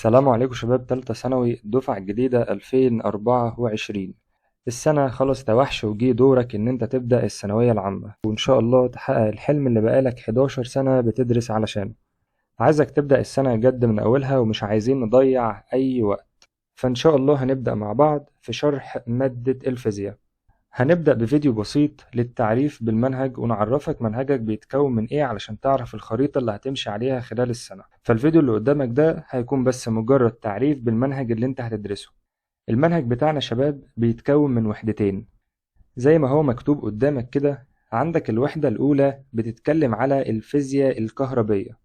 السلام عليكم شباب تالتة ثانوي الدفعة الجديدة 2024. السنة خلاص توحش وجي دورك إن أنت تبدأ الثانوية العامة وإن شاء الله تحقق الحلم اللي بقالك 11 سنة بتدرس علشانه. عايزك تبدأ السنة جد من أولها ومش عايزين نضيع أي وقت، فإن شاء الله هنبدأ مع بعض في شرح مادة الفيزياء. هنبدأ بفيديو بسيط للتعريف بالمنهج ونعرفك منهجك بيتكون من ايه علشان تعرف الخريطة اللي هتمشي عليها خلال السنة. فالفيديو اللي قدامك ده هيكون بس مجرد تعريف بالمنهج اللي انت هتدرسه. المنهج بتاعنا شباب بيتكون من وحدتين زي ما هو مكتوب قدامك كده. عندك الوحدة الأولى بتتكلم على الفيزياء الكهربية،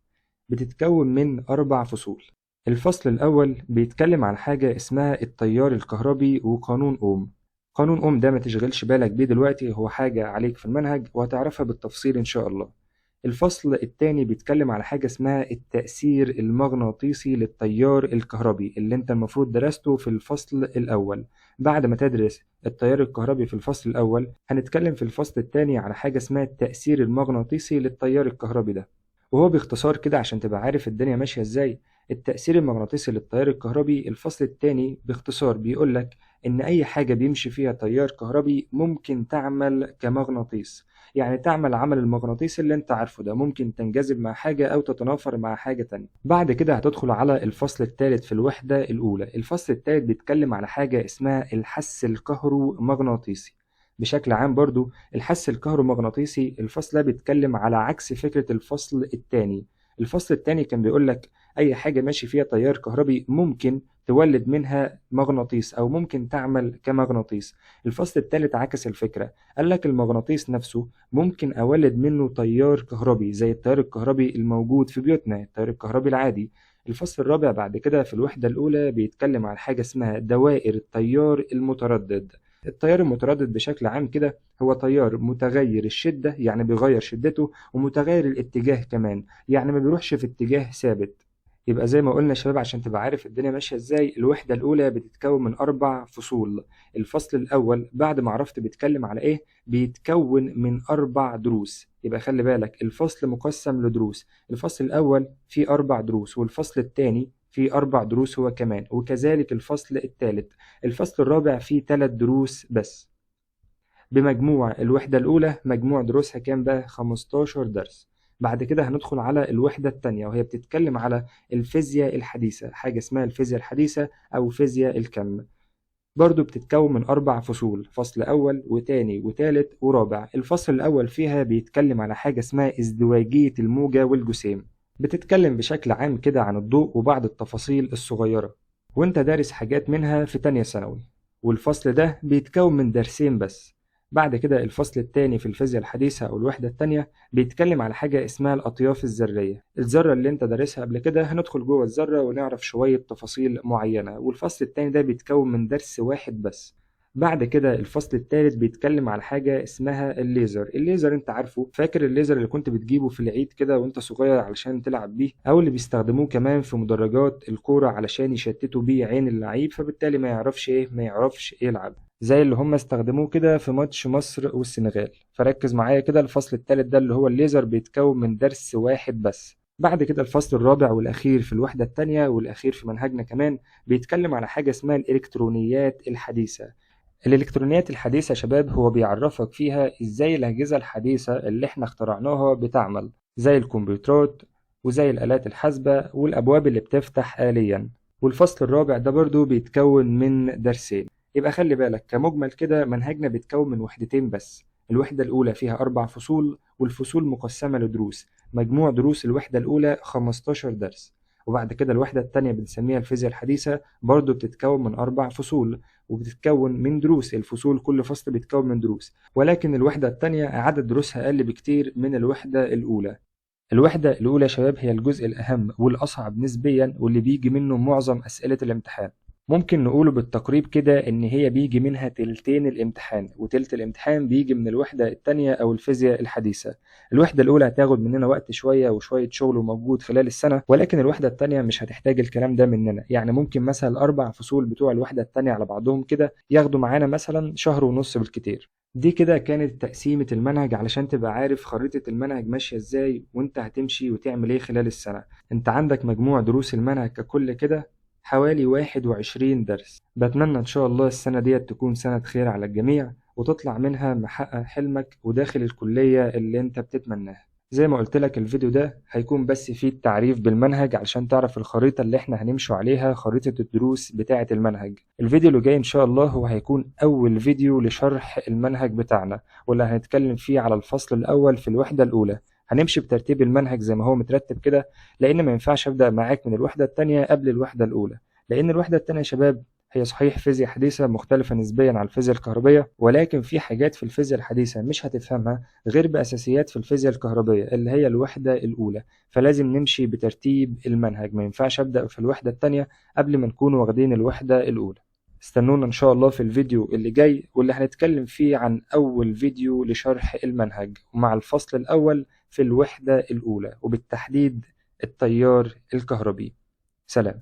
بتتكون من 4 فصول. الفصل الأول بيتكلم عن حاجة اسمها التيار الكهربي وقانون أوم. قانون أوم ده ما تشغلش بالك بيه دلوقتي، هو حاجة عليك في المنهج وهتعرفها بالتفصيل إن شاء الله. الفصل التاني بيتكلم على حاجة اسمها التأثير المغناطيسي للتيار الكهربي اللي انت المفروض درسته في الفصل الأول. بعد ما تدرس التيار الكهربي في الفصل الأول هنتكلم في الفصل التاني على حاجة اسمها التأثير المغناطيسي للتيار الكهربي ده. وهو باختصار كده عشان تبقى عارف الدنيا ماشية ازاي، التأثير المغناطيسي للتيار الكهربي الفصل التاني باختصار بيقولك إن أي حاجة بيمشي فيها تيار كهربي ممكن تعمل كمغناطيس، يعني تعمل عمل المغناطيس اللي انت عارفه ده، ممكن تنجذب مع حاجة أو تتنافر مع حاجة تانية. بعد كده هتدخل على الفصل الثالث في الوحدة الأولى. الفصل الثالث بيتكلم على حاجة اسمها الحس الكهرومغناطيسي. بشكل عام برضو الحس الكهرومغناطيسي الفصل ده بيتكلم على عكس فكرة الفصل الثاني. الفصل الثاني كان بيقولك أي حاجة ماشي فيها تيار كهربي ممكن تولد منها مغناطيس أو ممكن تعمل كمغناطيس. الفصل الثالث عكس الفكرة، قال لك المغناطيس نفسه ممكن أولد منه تيار كهربي زي التيار الكهربي الموجود في بيوتنا، التيار الكهربي العادي. الفصل الرابع بعد كده في الوحدة الأولى بيتكلم عن حاجة اسمها دوائر التيار المتردد. التيار المتردد بشكل عام كده هو تيار متغير الشدة، يعني بيغير شدته، ومتغير الاتجاه كمان، يعني ما بيروحش في اتجاه ثابت. يبقى زي ما قلنا يا شباب عشان تبقى عارف الدنيا ماشية ازاي، الوحدة الأولى بتتكون من 4 فصول. الفصل الأول بعد ما عرفت بيتكلم على إيه بيتكون من 4 دروس. يبقى خلي بالك الفصل مقسم لدروس، الفصل الأول فيه 4 دروس والفصل الثاني فيه 4 دروس هو كمان، وكذلك الفصل الثالث. الفصل الرابع فيه 3 دروس بس. بمجموع الوحدة الأولى مجموع دروسها كام بقى؟ 15 درس. بعد كده هندخل على الوحدة التانية وهي بتتكلم على الفيزياء الحديثة، حاجة اسمها الفيزياء الحديثة أو فيزياء الكم. برضو بتتكون من 4 فصول، فصل أول وتاني وتالت ورابع. الفصل الأول فيها بيتكلم على حاجة اسمها ازدواجية الموجة والجسيم، بتتكلم بشكل عام كده عن الضوء وبعض التفاصيل الصغيرة وانت دارس حاجات منها في تانية ثانوي. والفصل ده بيتكون من درسين بس. بعد كده الفصل التاني في الفيزياء الحديثة أو الوحدة التانية بيتكلم على حاجة اسمها الأطياف الذرية. الذرة اللي انت دارسها قبل كده هندخل جوه الذرة ونعرف شوية تفاصيل معينة، والفصل التاني ده بيتكون من درس واحد بس. بعد كده الفصل الثالث بيتكلم على حاجة اسمها الليزر. الليزر انت عارفه، فاكر الليزر اللي كنت بتجيبه في العيد كده وانت صغير علشان تلعب بيه، او اللي بيستخدموه كمان في مدرجات الكورة علشان يشتتوا بيه عين اللعيب فبالتالي ما يعرفش ايه يلعب، زي اللي هم استخدموه كده في ماتش مصر والسنغال. فركز معايا كده، الفصل الثالث ده اللي هو الليزر بيتكون من درس واحد بس. بعد كده الفصل الرابع والأخير في الوحدة التانية والأخير في منهجنا كمان بيتكلم على حاجة اسمها الإلكترونيات الحديثة. الإلكترونيات الحديثة يا شباب هو بيعرفك فيها إزاي الأجهزة الحديثة اللي إحنا اخترعناها بتعمل، زي الكمبيوترات وزي الآلات الحاسبة والأبواب اللي بتفتح آليا. والفصل الرابع ده برضو بيتكون من درسين. يبقى خلي بالك كمجمل كده منهجنا بيتكون من وحدتين بس. الوحدة الأولى فيها 4 فصول والفصول مقسمة لدروس، مجموع دروس الوحدة الأولى 15 درس. وبعد كده الوحدة التانية بنسميها الفيزياء الحديثة، برضو بتتكون من 4 فصول وبتتكون من دروس. الفصول كل فصل بيتكون من دروس، ولكن الوحدة التانية عدد دروسها أقل بكتير من الوحدة الأولى. الوحدة الأولى يا شباب هي الجزء الأهم والأصعب نسبيا واللي بيجي منه معظم أسئلة الامتحان. ممكن نقوله بالتقريب كده إن هي بيجي منها تلتين الامتحان، وتلت الامتحان بيجي من الوحدة التانية أو الفيزياء الحديثة. الوحدة الأولى هتاخد مننا وقت شوية وشوية شغل وموجود خلال السنة، ولكن الوحدة التانية مش هتحتاج الكلام ده مننا. يعني ممكن مثلا الأربع فصول بتوع الوحدة التانية على بعضهم كده ياخدوا معانا مثلا شهر ونص بالكتير. دي كده كانت تقسيمة المنهج علشان تبقى عارف خريطة المنهج ماشية ازاي وانت هتمشي وتعمل ايه خلال السنة. انت عندك مجموع دروس المنهج ككل كده حوالي 21 درس. بتمنى إن شاء الله السنة دي تكون سنة خير على الجميع، وتطلع منها محقق حلمك وداخل الكلية اللي انت بتتمناها. زي ما قلت لك الفيديو ده هيكون بس فيه التعريف بالمنهج علشان تعرف الخريطة اللي احنا هنمشوا عليها، خريطة الدروس بتاعة المنهج. الفيديو اللي جاي ان شاء الله هو هيكون اول فيديو لشرح المنهج بتاعنا، واللي هنتكلم فيه على الفصل الاول في الوحدة الاولى. هنمشي بترتيب المنهج زي ما هو مترتب كده، لان ما ينفعش ابدا معاك من الوحدة التانية قبل الوحدة الاولى، لان الوحدة التانية يا شباب هي صحيح فيزياء حديثة مختلفة نسبيا عن الفيزياء الكهربية، ولكن في حاجات في الفيزياء الحديثة مش هتفهمها غير بأساسيات في الفيزياء الكهربية اللي هي الوحدة الأولى. فلازم نمشي بترتيب المنهج، ما ينفعش أبدأ في الوحدة التانية قبل ما نكون واخدين الوحدة الأولى. استنونا إن شاء الله في الفيديو اللي جاي، واللي هنتكلم فيه عن أول فيديو لشرح المنهج ومع الفصل الأول في الوحدة الأولى، وبالتحديد التيار الكهربي. سلام.